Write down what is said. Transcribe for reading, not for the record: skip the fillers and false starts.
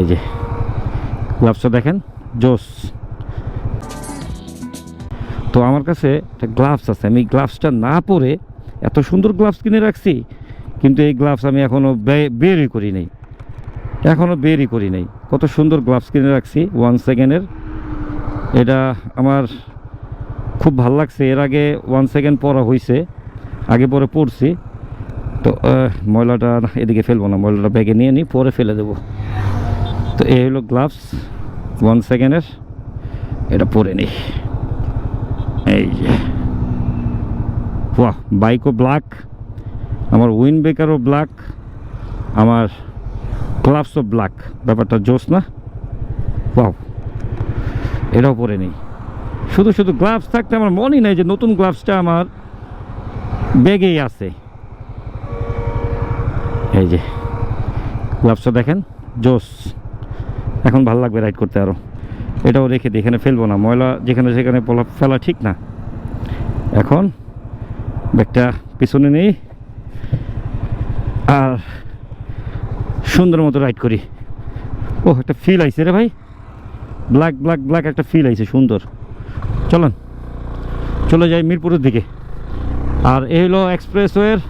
এই যে গ্লাভসটা দেখেন, জোস। তো আমার কাছে একটা গ্লাভস আছে, আমি গ্লাভসটা না পরে এত সুন্দর গ্লাভস কিনে রাখছি, কিন্তু এই গ্লাভস আমি এখনও বেরই করি নাই। কত সুন্দর গ্লাভস কিনে রাখছি 1 সেকেন্ডের। এটা আমার খুব ভাল লাগছে। এর আগে 1 সেকেন্ড পরা হয়েছে, আগে পরে পরছি। তো ময়লাটা এদিকে ফেলবো না, ময়লাটা ব্যাগে নিয়ে নিই, পরে ফেলে দেবো। তো এই হলো গ্লাভস 1 সেকেন্ডের, এটা পরে নিই। এই যে বাহ, বাইকও ব্ল্যাক, আমার উইন্ড ব্রেকারও ব্ল্যাক, আমার গ্লাভসও ব্ল্যাক। ব্যাপারটা জোস না? বাহ, এটাও পরে নেই। শুধু শুধু গ্লাভস থাকতে আমার মনেই নাই যে নতুন গ্লাভসটা আমার ব্যাগেই আছে। এই যে গ্লাভসটা দেখেন, জোস। এখন ভালো লাগবে রাইড করতে আরও। এটাও রেখে দিই, এখানে ফেলবো না, ময়লা যেখানে সেখানে ফেলা ঠিক না। এখন ব্যাগটা পিছনে নেই আর সুন্দর মতো রাইড করি। ও, একটা ফিল আইছে রে ভাই, ব্ল্যাক ব্ল্যাক ব্ল্যাক একটা ফিল আইছে, সুন্দর। চলেন চলে যাই মিরপুরের দিকে। আর এই হলো এক্সপ্রেসওয়ের